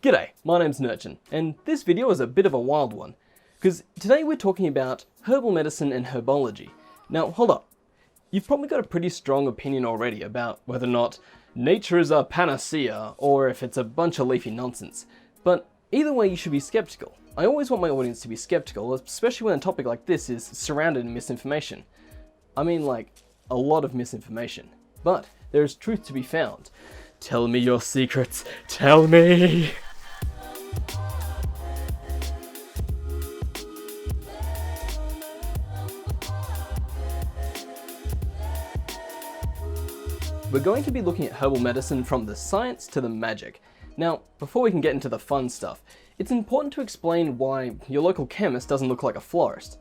G'day, my name's Nurchin, and this video is a bit of a wild one, because today we're talking about herbal medicine and herbology. Now, hold up. You've probably got a pretty strong opinion already about whether or not nature is a panacea, or if it's a bunch of leafy nonsense. But either way, you should be skeptical. I always want my audience to be skeptical, especially when a topic like this is surrounded in misinformation. I mean, like, a lot of misinformation. But there is truth to be found. Tell me your secrets. Tell me! We're going to be looking at herbal medicine from the science to the magic. Now, before we can get into the fun stuff, it's important to explain why your local chemist doesn't look like a florist.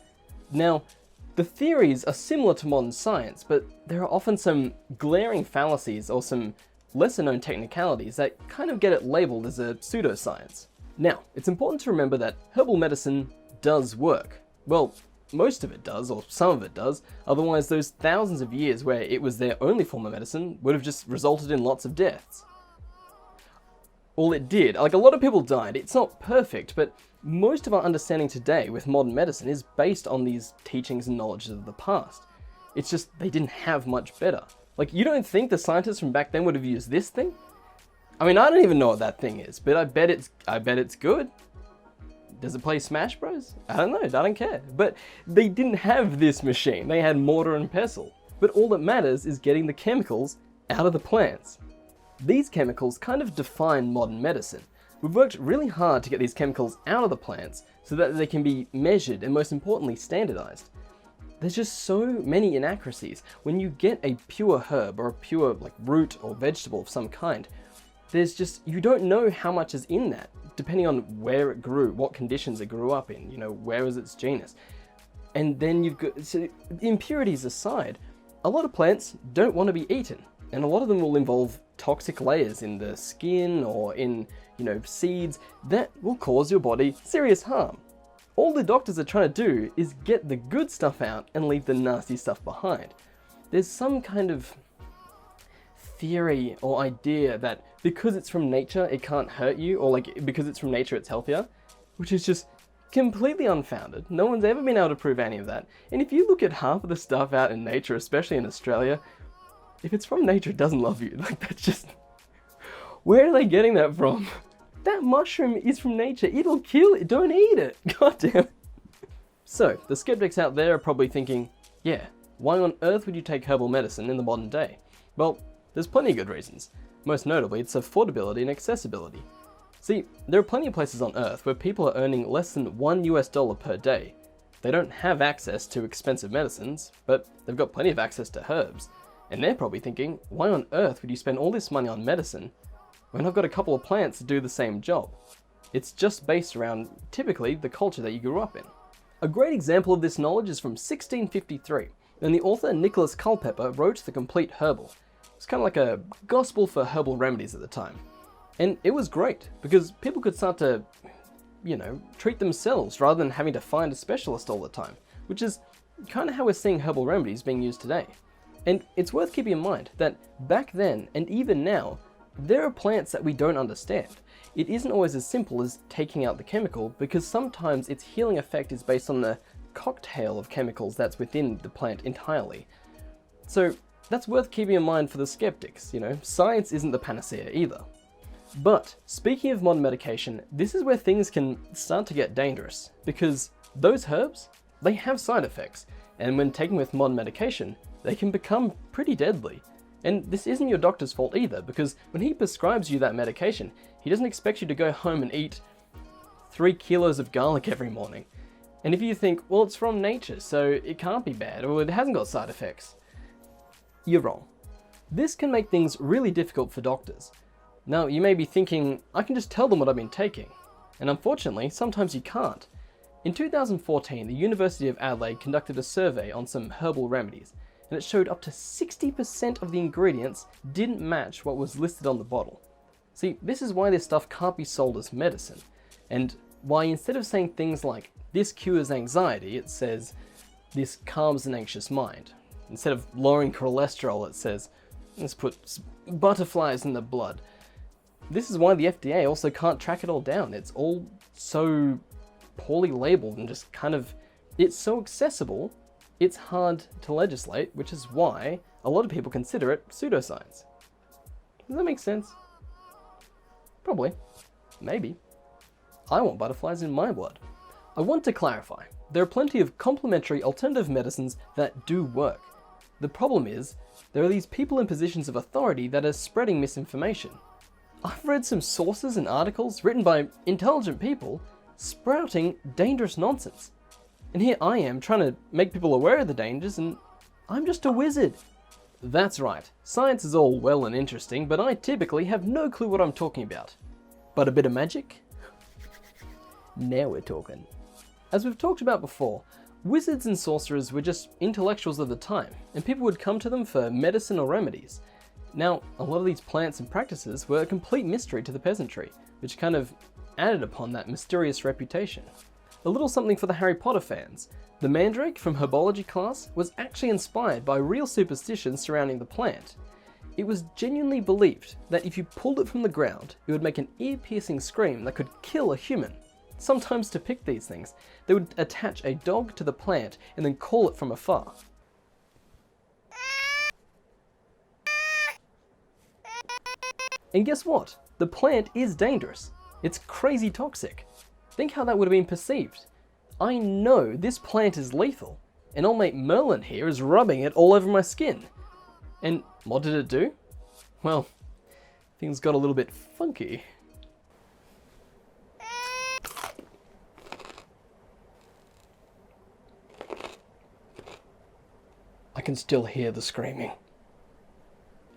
Now, the theories are similar to modern science, but there are often some glaring fallacies or some lesser known technicalities that kind of get it labeled as a pseudoscience. Now, it's important to remember that herbal medicine does work. Well, most of it does, or some of it does, otherwise those thousands of years where it was their only form of medicine would have just resulted in lots of deaths. Well, it did. Like, a lot of people died. It's not perfect, but most of our understanding today with modern medicine is based on these teachings and knowledges of the past. It's just they didn't have much better. Like, you don't think the scientists from back then would have used this thing? I mean, I don't even know what that thing is, but I bet it's good. Does it play Smash Bros? I don't know, I don't care. But they didn't have this machine. They had mortar and pestle. But all that matters is getting the chemicals out of the plants. These chemicals kind of define modern medicine. We've worked really hard to get these chemicals out of the plants so that they can be measured and, most importantly, standardized. There's just so many inaccuracies. When you get a pure herb or a pure root or vegetable of some kind, you don't know how much is in that, depending on where it grew, what conditions it grew up in, where is its genus. And then you've got, so impurities aside, a lot of plants don't want to be eaten. And a lot of them will involve toxic layers in the skin or in, seeds that will cause your body serious harm. All the doctors are trying to do is get the good stuff out and leave the nasty stuff behind. There's some kind of theory or idea that because it's from nature, it can't hurt you, or because it's from nature, it's healthier, which is just completely unfounded. No one's ever been able to prove any of that. And if you look at half of the stuff out in nature, especially in Australia, if it's from nature, it doesn't love you. That's just... Where are they getting that from? That mushroom is from nature. It'll kill it. Don't eat it. God damn it. So, the skeptics out there are probably thinking, yeah, why on earth would you take herbal medicine in the modern day? Well, there's plenty of good reasons. Most notably, it's affordability and accessibility. See, there are plenty of places on Earth where people are earning less than $1 per day. They don't have access to expensive medicines, but they've got plenty of access to herbs. And they're probably thinking, why on earth would you spend all this money on medicine when I've got a couple of plants to do the same job? It's just based around, typically, the culture that you grew up in. A great example of this knowledge is from 1653, when the author Nicholas Culpeper wrote The Complete Herbal. It's kind of like a gospel for herbal remedies at the time. And it was great, because people could start to, treat themselves rather than having to find a specialist all the time, which is kind of how we're seeing herbal remedies being used today. And it's worth keeping in mind that back then, and even now, there are plants that we don't understand. It isn't always as simple as taking out the chemical, because sometimes its healing effect is based on the cocktail of chemicals that's within the plant entirely. So that's worth keeping in mind for the skeptics, Science isn't the panacea either. But, speaking of modern medication, this is where things can start to get dangerous, because those herbs, they have side effects, and when taken with modern medication, they can become pretty deadly. And this isn't your doctor's fault either, because when he prescribes you that medication, he doesn't expect you to go home and eat 3 kilos of garlic every morning. And if you think, well, it's from nature, so it can't be bad, or it hasn't got side effects, you're wrong. This can make things really difficult for doctors. Now, you may be thinking, I can just tell them what I've been taking. And unfortunately, sometimes you can't. In 2014, the University of Adelaide conducted a survey on some herbal remedies, and it showed up to 60% of the ingredients didn't match what was listed on the bottle. See, this is why this stuff can't be sold as medicine, and why instead of saying things like, this cures anxiety, it says, this calms an anxious mind. Instead of lowering cholesterol, it says, let's put butterflies in the blood. this is why the FDA also can't track it all down. It's all so poorly labeled and just kind of, it's so accessible, it's hard to legislate, which is why a lot of people consider it pseudoscience. Does that make sense? Probably. Maybe. I want butterflies in my blood. I want to clarify, there are plenty of complementary alternative medicines that do work. The problem is, there are these people in positions of authority that are spreading misinformation. I've read some sources and articles written by intelligent people sprouting dangerous nonsense. And here I am trying to make people aware of the dangers, and I'm just a wizard. That's right, science is all well and interesting, but I typically have no clue what I'm talking about. But a bit of magic? Now we're talking. As we've talked about before, wizards and sorcerers were just intellectuals of the time, and people would come to them for medicine or remedies. Now, a lot of these plants and practices were a complete mystery to the peasantry, which kind of added upon that mysterious reputation. A little something for the Harry Potter fans. The Mandrake from Herbology class was actually inspired by real superstitions surrounding the plant. It was genuinely believed that if you pulled it from the ground, it would make an ear-piercing scream that could kill a human. Sometimes to pick these things, they would attach a dog to the plant and then call it from afar. And guess what? The plant is dangerous. It's crazy toxic. Think how that would have been perceived. I know this plant is lethal, and old mate Merlin here is rubbing it all over my skin. And what did it do? Well, things got a little bit funky. I can still hear the screaming.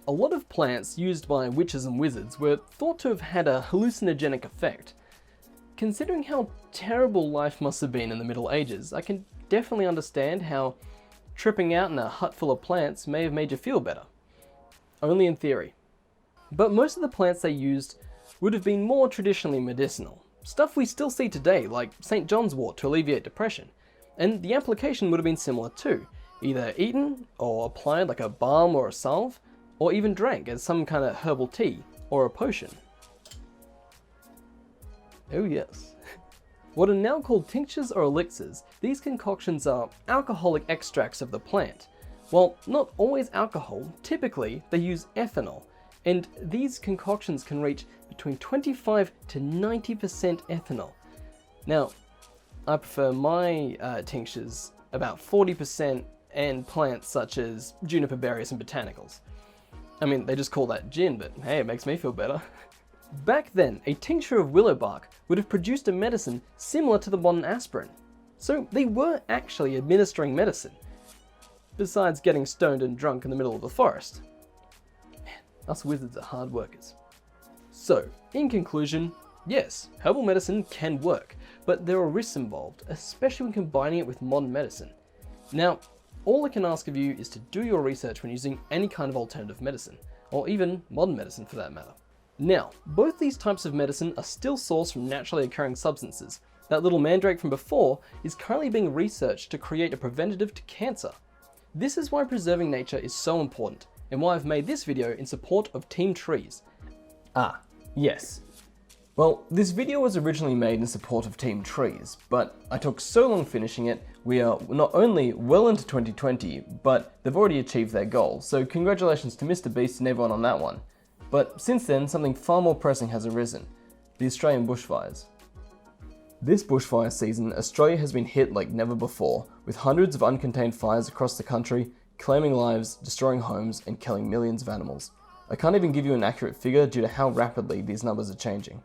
A lot of plants used by witches and wizards were thought to have had a hallucinogenic effect. Considering how terrible life must have been in the Middle Ages, I can definitely understand how tripping out in a hut full of plants may have made you feel better. Only in theory. But most of the plants they used would have been more traditionally medicinal. Stuff we still see today, like St. John's wort to alleviate depression. And the application would have been similar too, either eaten or applied like a balm or a salve, or even drank as some kind of herbal tea or a potion. Oh yes. What are now called tinctures or elixirs, these concoctions are alcoholic extracts of the plant. While not always alcohol, typically they use ethanol, and these concoctions can reach between 25 to 90% ethanol. Now, I prefer my tinctures about 40% and plants such as juniper berries and botanicals. I mean, they just call that gin, but hey, it makes me feel better. Back then, a tincture of willow bark would have produced a medicine similar to the modern aspirin. So they were actually administering medicine, besides getting stoned and drunk in the middle of the forest. Man, us wizards are hard workers. So, in conclusion, yes, herbal medicine can work, but there are risks involved, especially when combining it with modern medicine. Now, all I can ask of you is to do your research when using any kind of alternative medicine, or even modern medicine for that matter. Now, both these types of medicine are still sourced from naturally occurring substances. That little mandrake from before is currently being researched to create a preventative to cancer. This is why preserving nature is so important, and why I've made this video in support of Team Trees. Ah, yes. Well, this video was originally made in support of Team Trees, but I took so long finishing it, we are not only well into 2020, but they've already achieved their goal, so congratulations to Mr. Beast and everyone on that one. But since then, something far more pressing has arisen, the Australian bushfires. This bushfire season, Australia has been hit like never before, with hundreds of uncontained fires across the country, claiming lives, destroying homes, and killing millions of animals. I can't even give you an accurate figure due to how rapidly these numbers are changing.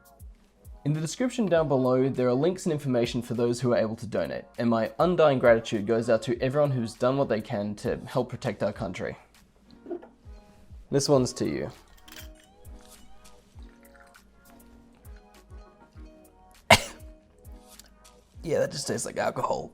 In the description down below, there are links and information for those who are able to donate, and my undying gratitude goes out to everyone who's done what they can to help protect our country. This one's to you. Yeah, that just tastes like alcohol.